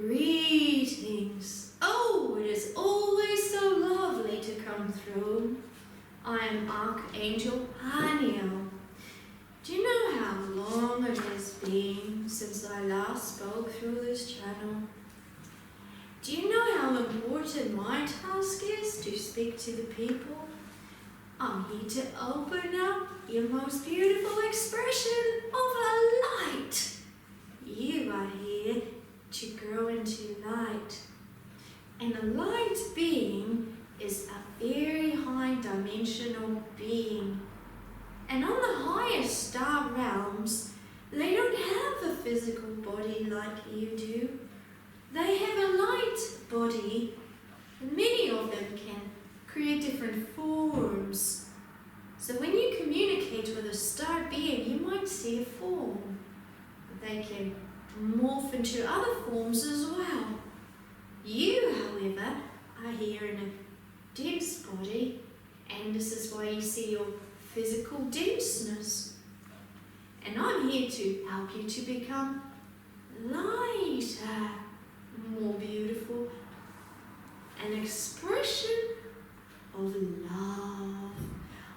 Greetings. Oh, it is always so lovely to come through. I am Archangel Haniel. Do you know how long it has been since I last spoke through this channel? Do you know how important my task is to speak to the people? I'm here to open up your most beautiful expression of a light. You are here to grow into light. And a light being is a very high dimensional being. And on the highest star realms, they don't have a physical body like you do. They have a light body, and many of them can create different forms. So when you communicate with a star being, you might see a form. They can morph into other forms as well. You, however, are here in a dense body, and this is why you see your physical denseness. And I'm here to help you to become lighter, more beautiful, an expression of love.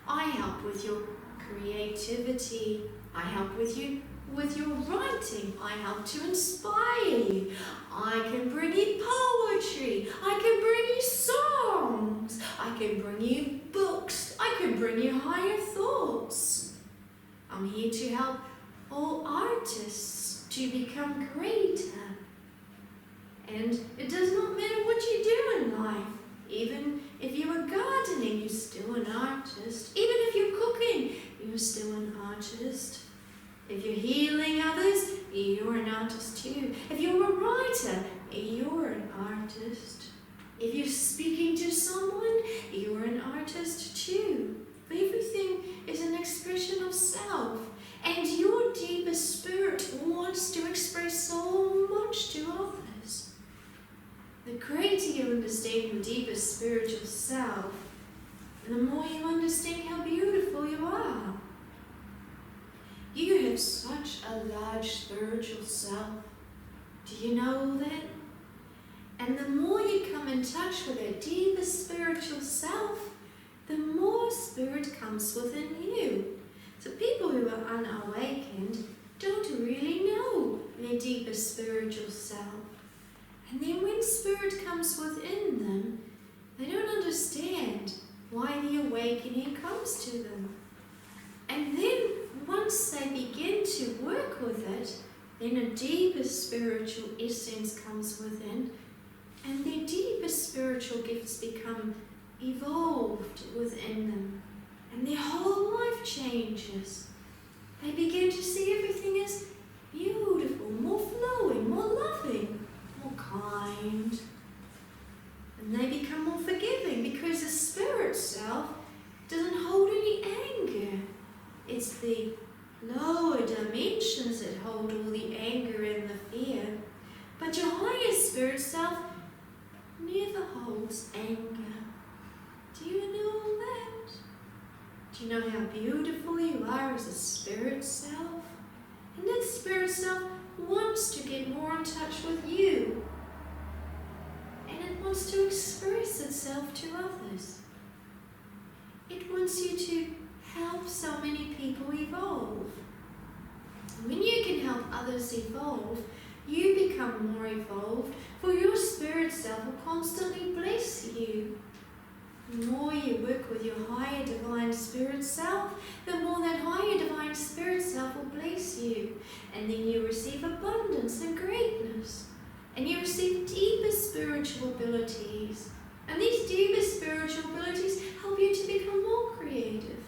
I help with your creativity. I help with you with your writing. I help to inspire you. I can bring you poetry. I can bring you songs. I can bring you books. I can bring you higher thoughts. I'm here to help all artists to become greater. And it does not matter what you do in life. Even if you are gardening, you're still an artist. Even if you're cooking, you're still an artist. If you're healing others, you're an artist too. If you're a writer, you're an artist. If you're speaking to someone, you're an artist too. Everything is an expression of self. And your deepest spirit wants to express so much to others. The greater you understand your deepest spiritual self, the more you understand how beautiful you are. You have such a large spiritual self. Do you know that? And the more you come in touch with that deepest spiritual self, the more spirit comes within you. So people who are unawakened don't really know their deepest spiritual self. And then when spirit comes within them, they don't understand why the awakening comes to them. And then once they begin to work with it, then a deeper spiritual essence comes within, and their deepest spiritual gifts become evolved within them, and their whole life changes. They begin to see everything as beautiful, more flowing, more loving, more kind. And they become more forgiving because the spirit self doesn't hold any anger. It's the lower dimensions that hold all the anger and the fear. But your higher spirit self never holds anger. Do you know that? Do you know how beautiful you are as a spirit self? And that spirit self wants to get more in touch with you. And it wants to express itself to others. It wants you to help so many people evolve. When you can help others evolve, you become more evolved, for your spirit self will constantly bless you. The more you work with your higher divine spirit self, the more that higher divine spirit self will bless you. And then you receive abundance and greatness. And you receive deeper spiritual abilities. And these deeper spiritual abilities help you to become more creative.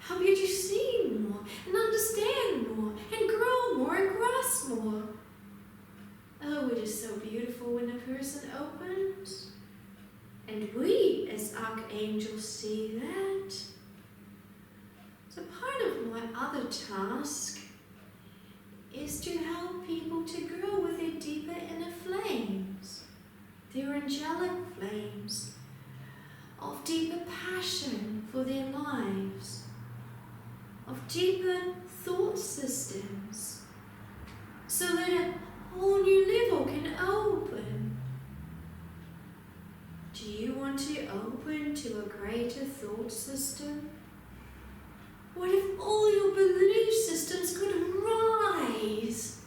Help you to see more and understand more and grow more and grasp more. Oh, it is so beautiful when a person opens. And we as archangels see that. So part of my other task is to help people to grow with their deeper inner flames, their angelic flames of deeper passion for their lives, of deeper thought systems, so that whole new level can open. Do you want to open to a greater thought system? What if all your belief systems could rise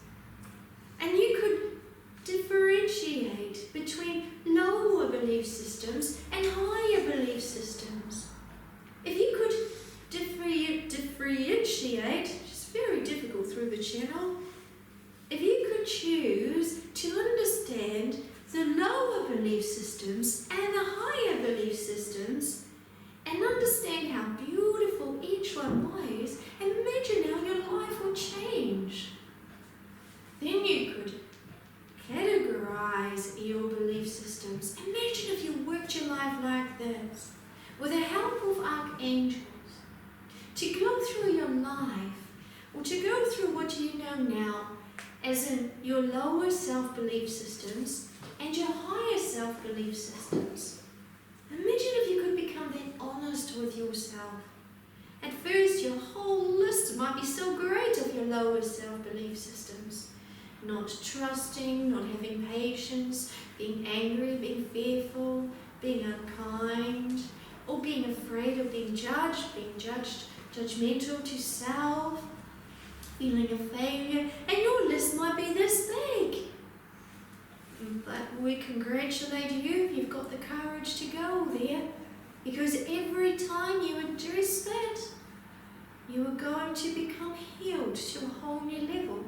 and you could differentiate between lower belief systems and higher belief systems? If you could differentiate, which is very difficult through the channel, if you could choose to understand the lower belief systems and the higher belief systems and understand how beautiful each one was, imagine how your life would change. Then you could categorize your belief systems. Imagine if you worked your life like this, with the help of archangels, to go through your life, or to go through what you know now, as in your lower self-belief systems and your higher self-belief systems. Imagine if you could become that honest with yourself. At first, your whole list might be so great of your lower self-belief systems. Not trusting, not having patience, being angry, being fearful, being unkind, or being afraid of being judged, judgmental to self, feeling a failure, and your list might be this big. But we congratulate you if you've got the courage to go there, because every time you address that, you are going to become healed to a whole new level.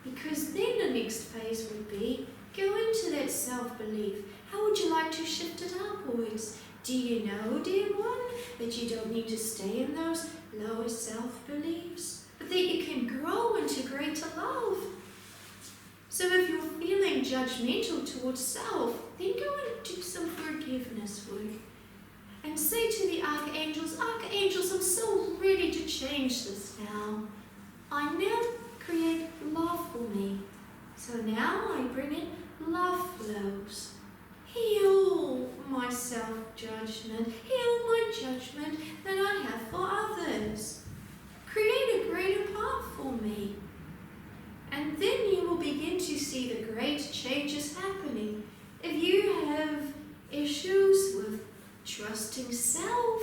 Because then the next phase would be, go into that self-belief. How would you like to shift it upwards? Do you know, dear one, that you don't need to stay in those lower self-beliefs, but that you can grow into greater love? So if you're feeling judgmental towards self, then go and do some forgiveness work. And say to the archangels, archangels, I'm so ready to change this now. I now create love for me. So now I bring in love flows. Heal my self-judgment. Heal my judgment that I have for others. Create a greater path for me. And then you will begin to see the great changes happening. If you have issues with trusting self,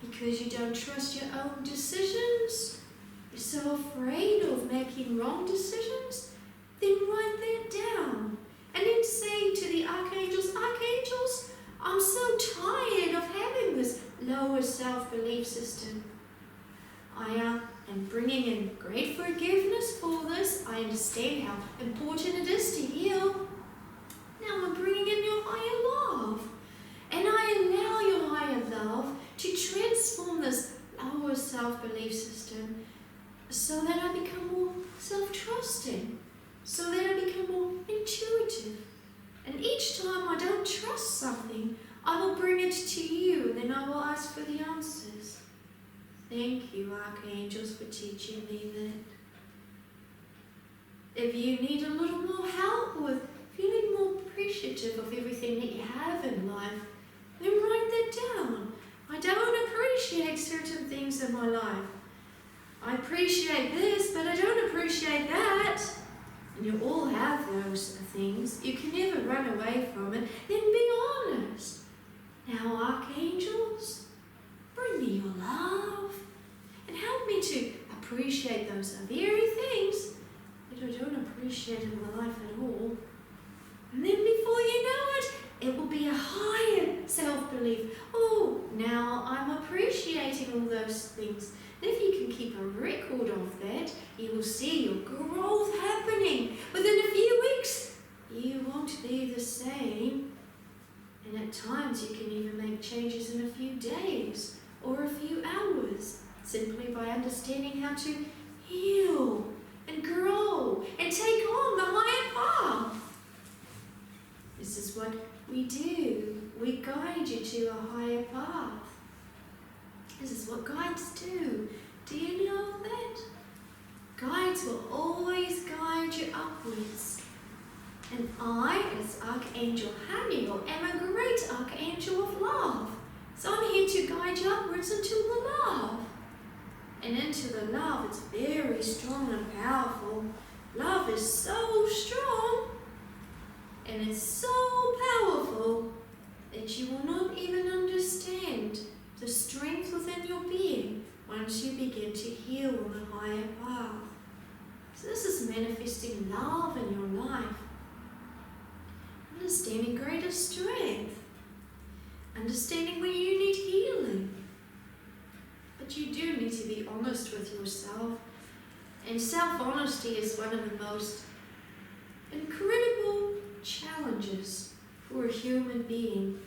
because you don't trust your own decisions, you're so afraid of making wrong decisions, then write that down. And then say to the archangels, archangels, I'm so tired of having this lower self-belief system. I am bringing in great forgiveness for this. I understand how important it is to heal. Now I'm bringing in your higher love. And I allow your higher love to transform this lower self-belief system so that I become more self-trusting, so that I become more intuitive. And each time I don't trust something, I will bring it to you, and then I will ask for the answers. Thank you, archangels, for teaching me that. If you need a little more help with feeling more appreciative of everything that you have in life, then write that down. I don't appreciate certain things in my life. I appreciate this, but I don't appreciate that. And you all have those things. You can never run away from it. Then be honest. Now, archangels, bring me your love and help me to appreciate those very things that I don't appreciate in my life at all. And then before you know it, it will be a higher self-belief. Oh, now I'm appreciating all those things. And if you can keep a record of that, you will see your growth happening. Within a few weeks, you won't be the same. And at times you can even make changes in a few days or a few hours, simply by understanding how to heal and grow and take on the higher path. This is what we do. We guide you to a higher path. This is what guides do. Do you know that? Guides will always guide you upwards. And I, as Archangel Haniel, am a great archangel of love. So I'm here to guide you upwards into the love. And into the love, it's very strong and powerful. love is so strong and it's so powerful that you will not even understand the strength within your being once you begin to heal on a higher path. So this is manifesting love in your life. Understanding greater strength. Understanding where you need healing. But you do need to be honest with yourself. And self-honesty is one of the most incredible challenges for a human being.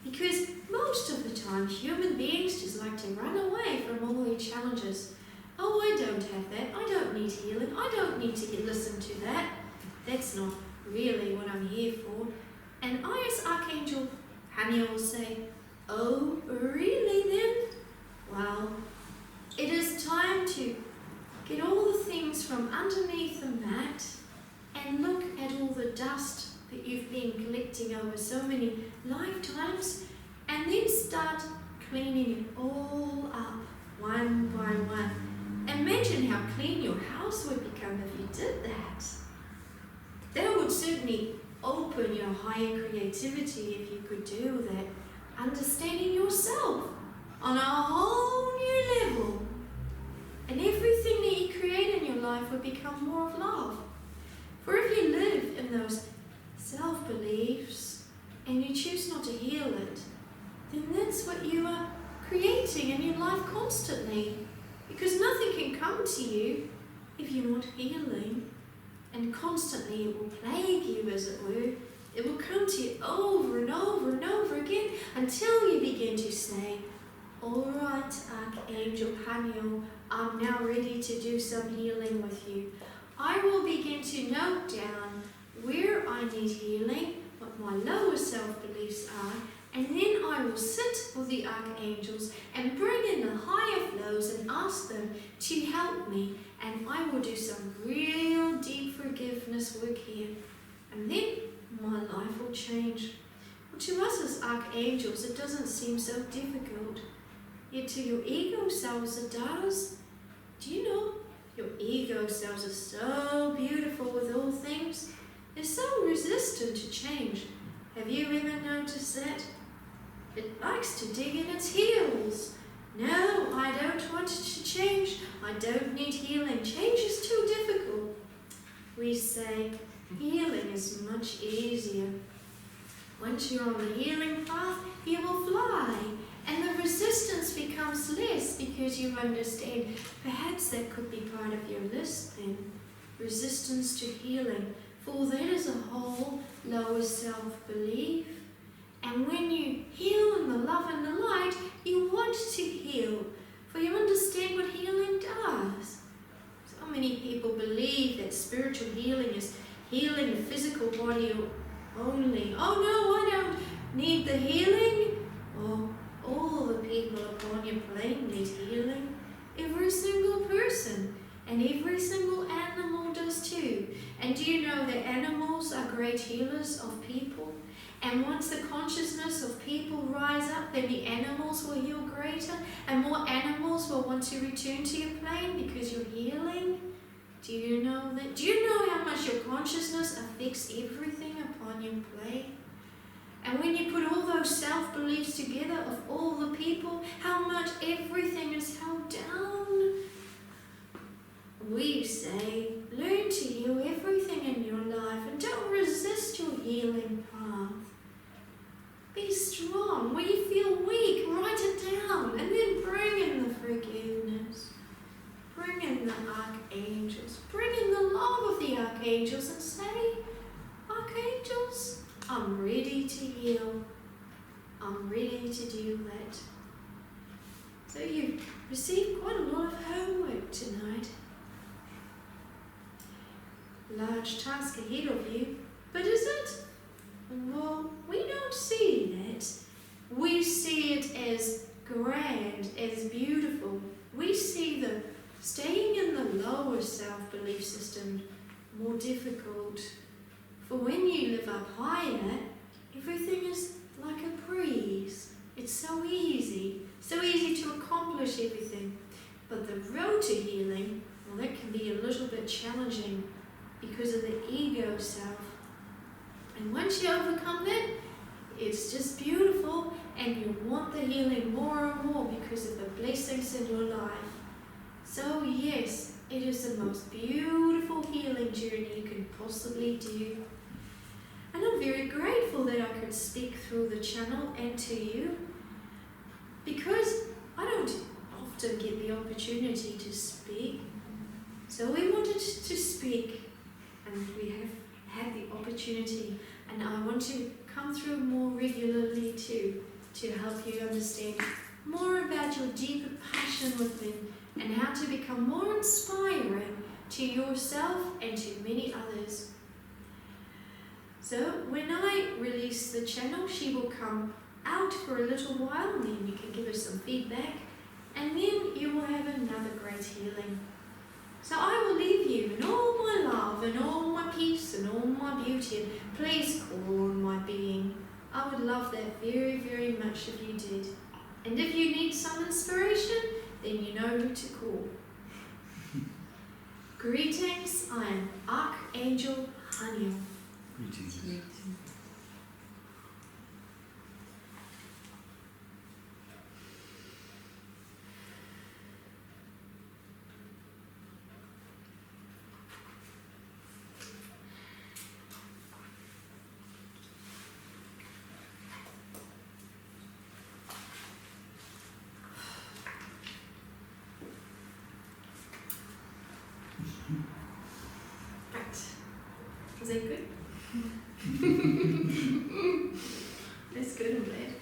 Because most of the time, human beings just like to run away from all their challenges. Oh, I don't have that. I don't need healing. I don't need to listen to that. That's not really what I'm here for. And I, as Archangel Haniel, will say, oh, really then? Well, it is time to get all the things from underneath the mat and look at all the dust that you've been collecting over so many lifetimes, and then start cleaning it all up one by one. Imagine how clean your house would become if you did that. That would certainly open your higher creativity if you could do that. Understanding yourself on a whole new level. And everything that you create in your life would become more of love. For if you live in those self-beliefs and you choose not to heal it, then that's what you are creating in your life constantly. Because nothing can come to you if you're not healing. And constantly it will plague you, as it were. It will come to you over and over and over again until you begin to say, all right, Archangel Haniel, I'm now ready to do some healing with you. I will begin to note down where I need healing, what my lower self-beliefs are, and then I will sit with the archangels and bring in the higher flows and ask them to help me, and I will do some real deep forgiveness work here, and then my life will change. Well, to us as archangels, it doesn't seem so difficult, yet to your ego selves it does. Do you know your ego selves are so beautiful with all things? They're so resistant to change. Have you ever noticed that? It likes to dig in its heels. No, I don't want it to change. I don't need healing. Change is too difficult. We say healing is much easier. Once you're on the healing path, you will fly. And the resistance becomes less because you understand. Perhaps that could be part of your list then. Resistance to healing. For that is a whole lower self-belief. And when you heal in the love and the light, you want to heal. For you understand what healing does. So many people believe that spiritual healing is healing the physical body only. Oh no, I don't need the healing. Oh, all the people upon your plane need healing. Every single person. And every single animal does too. And do you know that animals are great healers of people? And once the consciousness of people rise up, then the animals will heal greater, and more animals will want to return to your plane because you're healing. Do you know that? Do you know how much your consciousness affects everything upon your plane? And when you put all those self-beliefs together of all the people, how much everything is held down. We say, learn to heal everything in your life and don't resist your healing path. Be strong. When you feel weak, write it down and then bring in the forgiveness. Bring in the archangels. Bring in the love of the archangels and say, archangels, I'm ready to heal. I'm ready to do that. So you've received quite a lot of homework tonight. Large task ahead of you, but is it? Well, we don't see that. We see it as grand, as beautiful. We see the staying in the lower self-belief system more difficult. For when you live up higher, everything is like a breeze. It's so easy to accomplish everything. But the road to healing, well, that can be a little bit challenging. because of the ego self. And once you overcome that, it's just beautiful, and you want the healing more and more because of the blessings in your life. So yes, it is the most beautiful healing journey you can possibly do. And I'm very grateful that I could speak through the channel and to you, because I don't often get the opportunity to speak. So we wanted to speak, and we have had the opportunity, and I want to come through more regularly to help you understand more about your deeper passion within and how to become more inspiring to yourself and to many others. So when I release the channel, she will come out for a little while, and then you can give her some feedback, and then you will have another great healing. So I will leave you in all my love and all my peace and all my beauty, and please call on my being. I would love that very, very much if you did. And if you need some inspiration, then you know who to call. Greetings, I am Archangel Haniel. Greetings. Right. Is that good? That's good, I'm glad.